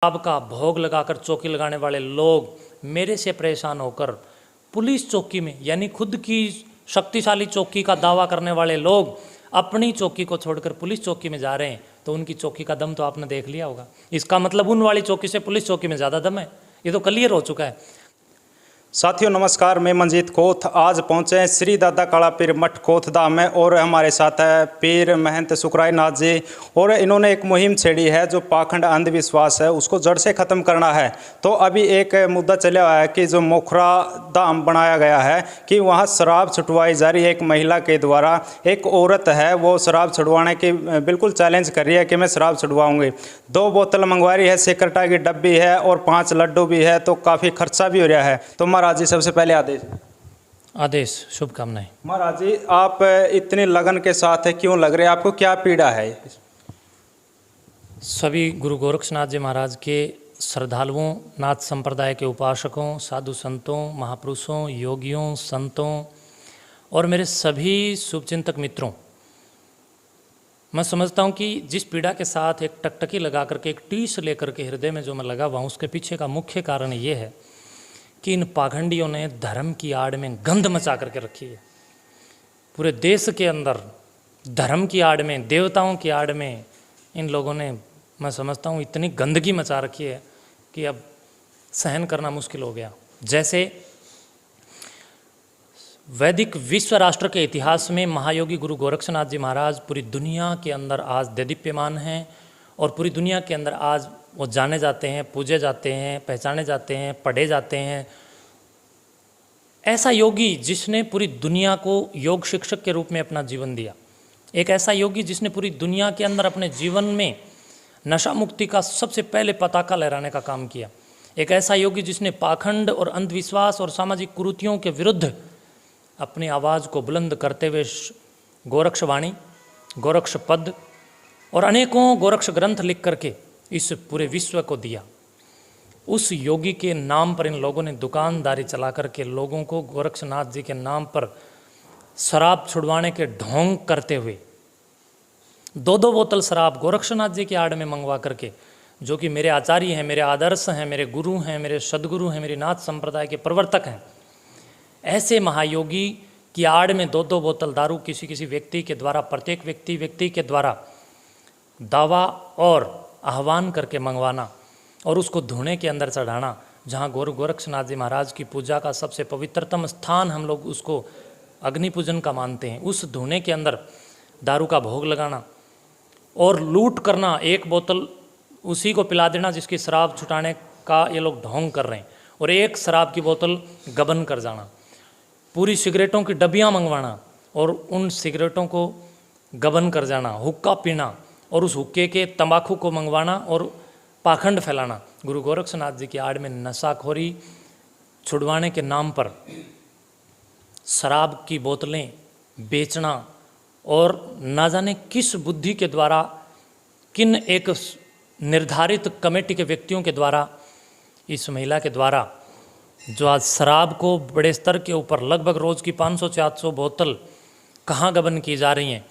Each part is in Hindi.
शराब का भोग लगाकर चौकी लगाने वाले लोग मेरे से परेशान होकर पुलिस चौकी में, यानी खुद की शक्तिशाली चौकी का दावा करने वाले लोग अपनी चौकी को छोड़कर पुलिस चौकी में जा रहे हैं, तो उनकी चौकी का दम तो आपने देख लिया होगा। इसका मतलब उन वाली चौकी से पुलिस चौकी में ज़्यादा दम है, ये तो क्लियर हो चुका है। साथियों नमस्कार, मैं मंजीत कोथ आज पहुंचे हैं श्री दादा काला पीर मठ कोथ धाम में और हमारे साथ है पीर महंत सुखराय नाथ जी। और इन्होंने एक मुहिम छेड़ी है जो पाखंड अंधविश्वास है उसको जड़ से ख़त्म करना है। तो अभी एक मुद्दा चला हुआ है कि जो मोखरा धाम बनाया गया है कि वहां शराब छुटवाई जा रही है। एक महिला के द्वारा एक औरत है वो शराब छुड़वाने की बिल्कुल चैलेंज कर रही है कि मैं शराब छुड़वाऊँगी। 2 बोतल मंगवा रही है, सिकरटा की डब्बी है और 5 लड्डू भी है, तो काफ़ी खर्चा भी हो रहा है। तो महाराज जी सबसे पहले आदेश शुभकामनाएं। महाराज जी आप इतनी लगन के साथ है क्यों लग रहे हैं, आपको क्या पीड़ा है? सभी गुरु गोरक्षनाथ जी महाराज के श्रद्धालुओं, नाथ संप्रदाय के उपासकों, साधु संतों, महापुरुषों, योगियों, संतों और मेरे सभी शुभचिंतक मित्रों, मैं समझता हूँ कि जिस पीड़ा के साथ एक टकटकी लगा करके, एक टीस लेकर के हृदय में जो मैं लगा हुआ हूँ, उसके पीछे का मुख्य कारण ये है कि इन पाखंडियों ने धर्म की आड़ में गंध मचा करके रखी है। पूरे देश के अंदर धर्म की आड़ में, देवताओं की आड़ में इन लोगों ने, मैं समझता हूँ, इतनी गंदगी मचा रखी है कि अब सहन करना मुश्किल हो गया। जैसे वैदिक विश्व राष्ट्र के इतिहास में महायोगी गुरु गोरक्षनाथ जी महाराज पूरी दुनिया के अंदर आज देदीप्यमान हैं और पूरी दुनिया के अंदर आज वो जाने जाते हैं, पूजे जाते हैं, पहचाने जाते हैं, पढ़े जाते हैं। ऐसा योगी जिसने पूरी दुनिया को योग शिक्षक के रूप में अपना जीवन दिया, एक ऐसा योगी जिसने पूरी दुनिया के अंदर अपने जीवन में नशा मुक्ति का सबसे पहले पताका लहराने का काम किया, एक ऐसा योगी जिसने पाखंड और अंधविश्वास और सामाजिक कुरीतियों के विरुद्ध अपनी आवाज़ को बुलंद करते हुए गोरक्षवाणी, गोरक्ष पद और अनेकों गोरक्ष ग्रंथ लिख करके इस पूरे विश्व को दिया। उस योगी के नाम पर इन लोगों ने दुकानदारी चला करके लोगों को गोरक्षनाथ जी के नाम पर शराब छुड़वाने के ढोंग करते हुए 2-2 बोतल शराब गोरक्षनाथ जी की आड़ में मंगवा करके, जो कि मेरे आचार्य हैं, मेरे आदर्श हैं, मेरे गुरु हैं, मेरे सदगुरु हैं, मेरे नाथ संप्रदाय के प्रवर्तक हैं, ऐसे महायोगी की आड़ में 2-2 बोतल दारू किसी व्यक्ति के द्वारा, प्रत्येक व्यक्ति के द्वारा दावा और आह्वान करके मंगवाना और उसको धुने के अंदर चढ़ाना, जहाँ गोरक्षनाथ जी महाराज की पूजा का सबसे पवित्रतम स्थान हम लोग उसको अग्नि पूजन का मानते हैं, उस धुने के अंदर दारू का भोग लगाना और लूट करना, 1 बोतल उसी को पिला देना जिसकी शराब छुटाने का ये लोग ढोंग कर रहे हैं, और 1 शराब की बोतल गबन कर जाना, पूरी सिगरेटों की डब्बियाँ मंगवाना और उन सिगरेटों को गबन कर जाना, हुक्का पीना और उस हुक्के के तंबाकू को मंगवाना और पाखंड फैलाना। गुरु गोरक्षनाथ जी की आड़ में नशाखोरी छुड़वाने के नाम पर शराब की बोतलें बेचना और ना जाने किस बुद्धि के द्वारा, किन एक निर्धारित कमेटी के व्यक्तियों के द्वारा, इस महिला के द्वारा जो आज शराब को बड़े स्तर के ऊपर लगभग रोज़ की 500-400 बोतल कहाँ गबन की जा रही हैं,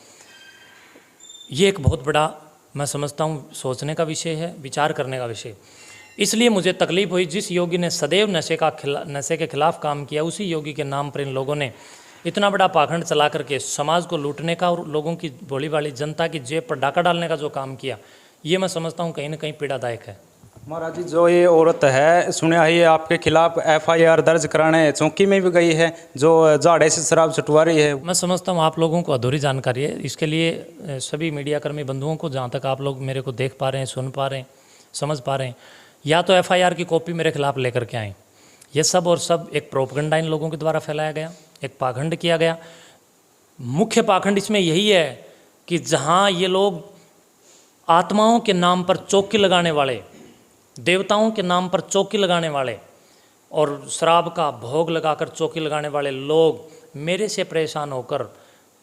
ये एक बहुत बड़ा, मैं समझता हूँ, सोचने का विषय है, विचार करने का विषय। इसलिए मुझे तकलीफ हुई, जिस योगी ने सदैव नशे के खिलाफ काम किया, उसी योगी के नाम पर इन लोगों ने इतना बड़ा पाखंड चला करके समाज को लूटने का और लोगों की भोली भाली जनता की जेब पर डाका डालने का जो काम किया, ये मैं समझता हूँ कहीं ना कहीं पीड़ादायक है। महाराज जी जो ये औरत है, सुना है आपके खिलाफ FIR दर्ज कराने चौकी में भी गई है, जो झाड़े से शराब छुटवा रही है। मैं समझता हूँ आप लोगों को अधूरी जानकारी है। इसके लिए सभी मीडियाकर्मी बंधुओं को, जहाँ तक आप लोग मेरे को देख पा रहे हैं, सुन पा रहे हैं, समझ पा रहे हैं, या तो FIR की कॉपी मेरे खिलाफ लेकर के आएँ। ये सब और सब एक प्रोपगंडा इन लोगों के द्वारा फैलाया गया, एक पाखंड किया गया। मुख्य पाखंड इसमें यही है कि जहाँ ये लोग आत्माओं के नाम पर चौकी लगाने वाले, देवताओं के नाम पर चौकी लगाने वाले और शराब का भोग लगाकर चौकी लगाने वाले लोग मेरे से परेशान होकर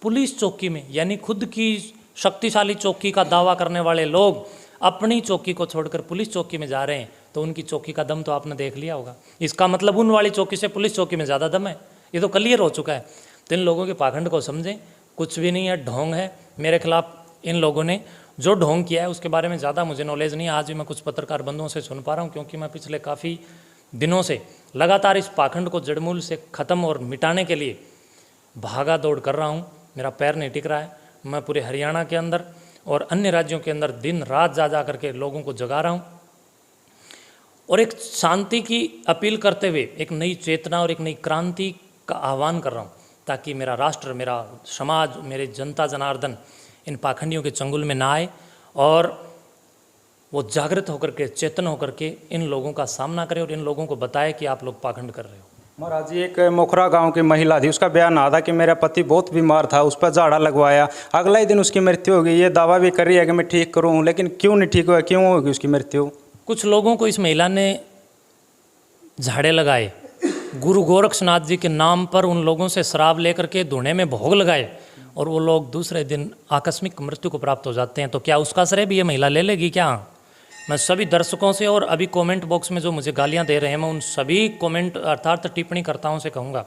पुलिस चौकी में, यानी खुद की शक्तिशाली चौकी का दावा करने वाले लोग अपनी चौकी को छोड़कर पुलिस चौकी में जा रहे हैं, तो उनकी चौकी का दम तो आपने देख लिया होगा। इसका मतलब उन वाली चौकी से पुलिस चौकी में ज़्यादा दम है, ये तो क्लियर हो चुका है। तो इन लोगों के पाखंड को समझें, कुछ भी नहीं है, ढोंग है। मेरे खिलाफ इन लोगों ने जो ढोंग किया है उसके बारे में ज़्यादा मुझे नॉलेज नहीं है। आज भी मैं कुछ पत्रकार बंधुओं से सुन पा रहा हूँ, क्योंकि मैं पिछले काफ़ी दिनों से लगातार इस पाखंड को जड़मूल से ख़त्म और मिटाने के लिए भागा दौड़ कर रहा हूँ। मेरा पैर नहीं टिक रहा है। मैं पूरे हरियाणा के अंदर और अन्य राज्यों के अंदर दिन रात जा करके लोगों को जगा रहा हूँ और एक शांति की अपील करते हुए एक नई चेतना और एक नई क्रांति का आह्वान कर रहा हूँ, ताकि मेरा राष्ट्र, मेरा समाज, मेरे जनता जनार्दन इन पाखंडियों के चंगुल में ना आए और वो जागृत होकर के, चेतन होकर के इन लोगों का सामना करे और इन लोगों को बताए कि आप लोग पाखंड कर रहे हो। महाराज जी, एक मोखरा गांव की महिला थी, उसका बयान आ था कि मेरा पति बहुत बीमार था, उस पर झाड़ा लगवाया, अगला ही दिन उसकी मृत्यु हो गई। ये दावा भी कर रही है कि मैं ठीक करूँ, लेकिन क्यों नहीं ठीक हुआ, क्यों होगी उसकी मृत्यु? कुछ लोगों को इस महिला ने झाड़े लगाए, गुरु गोरक्षनाथ जी के नाम पर उन लोगों से शराब लेकर के धुने में भोग लगाए और वो लोग दूसरे दिन आकस्मिक मृत्यु को प्राप्त हो जाते हैं। तो क्या उसका श्रेय भी ये महिला ले लेगी क्या? मैं सभी दर्शकों से और अभी कमेंट बॉक्स में जो मुझे गालियां दे रहे हैं, मैं उन सभी कमेंट अर्थात टिप्पणीकर्ताओं से कहूँगा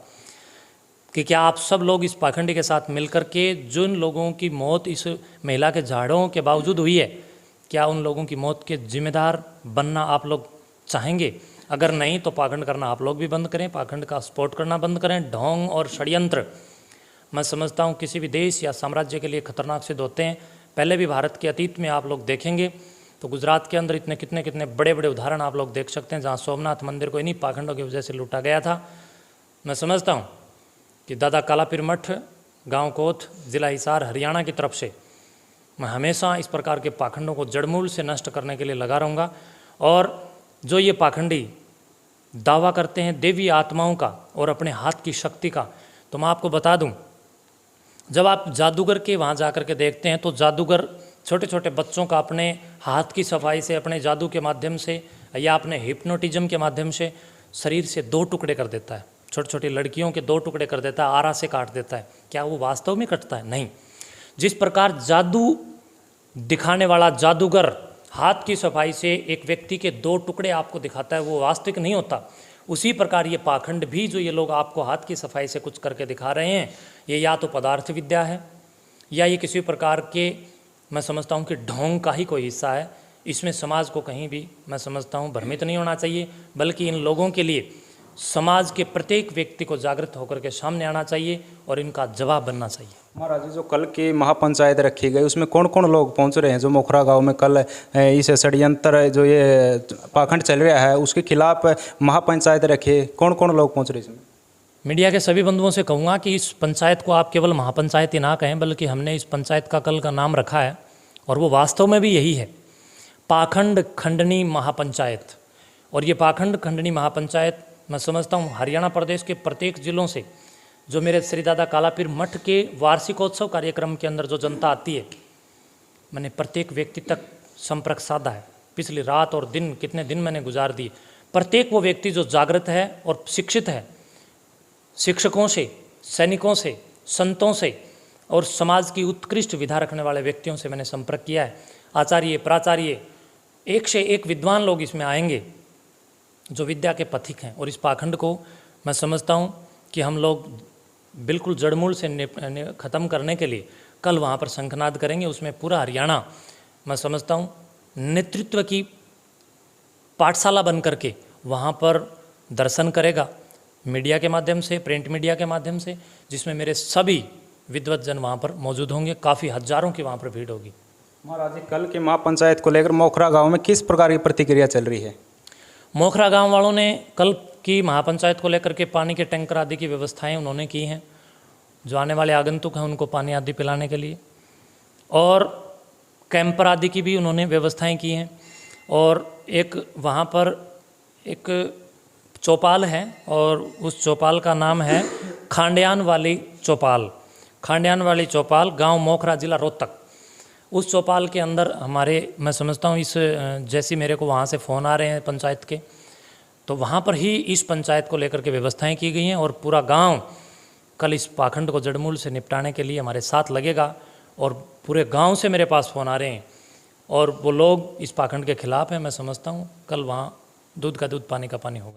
कि क्या आप सब लोग इस पाखंडी के साथ मिलकर के जिन लोगों की मौत इस महिला के झाड़ों के बावजूद हुई है, क्या उन लोगों की मौत के जिम्मेदार बनना आप लोग चाहेंगे? अगर नहीं तो पाखंड करना आप लोग भी बंद करें, पाखंड का सपोर्ट करना बंद करें। ढोंग और षड्यंत्र मैं समझता हूँ किसी भी देश या साम्राज्य के लिए खतरनाक सिद्ध होते हैं। पहले भी भारत के अतीत में आप लोग देखेंगे तो गुजरात के अंदर इतने कितने बड़े बड़े उदाहरण आप लोग देख सकते हैं, जहाँ सोमनाथ मंदिर को इन्हीं पाखंडों की वजह से लूटा गया था। मैं समझता हूँ कि दादा कालापीर मठ, गाँव कोथ, जिला हिसार, हरियाणा की तरफ से मैं हमेशा इस प्रकार के पाखंडों को जड़मूल से नष्ट करने के लिए लगा रहूँगा। और जो ये पाखंडी दावा करते हैं देवी आत्माओं का और अपने हाथ की शक्ति का, तो मैं आपको बता दूं, जब आप जादूगर के वहाँ जा कर के देखते हैं तो जादूगर छोटे छोटे बच्चों का अपने हाथ की सफाई से, अपने जादू के माध्यम से या अपने हिप्नोटिज्म के माध्यम से शरीर से 2 टुकड़े कर देता है। छोटी छोटी लड़कियों के 2 टुकड़े कर देता है, आरा से काट देता है। क्या वो वास्तव में कटता है? नहीं। जिस प्रकार जादू दिखाने वाला जादूगर हाथ की सफाई से एक व्यक्ति के 2 टुकड़े आपको दिखाता है, वो वास्तविक नहीं होता। उसी प्रकार ये पाखंड भी जो ये लोग आपको हाथ की सफाई से कुछ करके दिखा रहे हैं, ये या तो पदार्थ विद्या है या ये किसी प्रकार के, मैं समझता हूँ कि ढोंग का ही कोई हिस्सा है। इसमें समाज को कहीं भी मैं समझता हूँ भ्रमित नहीं होना चाहिए, बल्कि इन लोगों के लिए समाज के प्रत्येक व्यक्ति को जागृत होकर के सामने आना चाहिए और इनका जवाब बनना चाहिए। महाराज जी, जो कल की महापंचायत रखी गई उसमें कौन कौन लोग पहुंच रहे हैं? जो मोखरा गांव में कल इस षड्यंत्र जो ये पाखंड चल रहा है उसके खिलाफ महापंचायत रखी, कौन कौन लोग पहुंच रहे हैं इसमें? मीडिया के सभी बंधुओं से कहूँगा कि इस पंचायत को आप केवल महापंचायत ही ना कहें, बल्कि हमने इस पंचायत का कल का नाम रखा है और वो वास्तव में भी यही है, पाखंड खंडनी महापंचायत। और ये पाखंड खंडनी महापंचायत मैं समझता हूँ हरियाणा प्रदेश के प्रत्येक जिलों से, जो मेरे श्री दादा कालापीर मठ के वार्षिकोत्सव कार्यक्रम के अंदर जो जनता आती है, मैंने प्रत्येक व्यक्ति तक संपर्क साधा है। पिछली रात और दिन, कितने दिन मैंने गुजार दिए। प्रत्येक वो व्यक्ति जो जागृत है और शिक्षित है, शिक्षकों से, सैनिकों से, संतों से और समाज की उत्कृष्ट विधा रखने वाले व्यक्तियों से मैंने संपर्क किया है। आचार्य, प्राचार्य, एक से एक विद्वान लोग इसमें आएंगे जो विद्या के पथिक हैं। और इस पाखंड को मैं समझता हूँ कि हम लोग बिल्कुल जड़मूल से ख़त्म करने के लिए कल वहाँ पर शंखनाद करेंगे। उसमें पूरा हरियाणा मैं समझता हूँ नेतृत्व की पाठशाला बन करके वहाँ पर दर्शन करेगा, मीडिया के माध्यम से, प्रिंट मीडिया के माध्यम से, जिसमें मेरे सभी विद्वत जन वहाँ पर मौजूद होंगे। काफ़ी हजारों की वहाँ पर भीड़ होगी। महाराज जी, कल की महापंचायत को लेकर मोखरा गाँव में किस प्रकार की प्रतिक्रिया चल रही है? मोखरा गांव वालों ने कल की महापंचायत को लेकर के पानी के टैंकर आदि की व्यवस्थाएं उन्होंने की हैं, जो आने वाले आगंतुक हैं उनको पानी आदि पिलाने के लिए, और कैंपर आदि की भी उन्होंने व्यवस्थाएं की हैं। और एक वहाँ पर एक चौपाल है और उस चौपाल का नाम है खांड्यान वाली चौपाल। खांड्यान वाली चौपाल, गांव मोखरा, जिला रोहतक। उस चौपाल के अंदर हमारे, मैं समझता हूँ इस जैसी मेरे को वहाँ से फ़ोन आ रहे हैं पंचायत के, तो वहाँ पर ही इस पंचायत को लेकर के व्यवस्थाएं की गई हैं। और पूरा गांव कल इस पाखंड को जड़मूल से निपटाने के लिए हमारे साथ लगेगा। और पूरे गांव से मेरे पास फ़ोन आ रहे हैं और वो लोग इस पाखंड के खिलाफ़ हैं। मैं समझता हूँ कल वहाँ दूध का दूध, पानी का पानी होगा।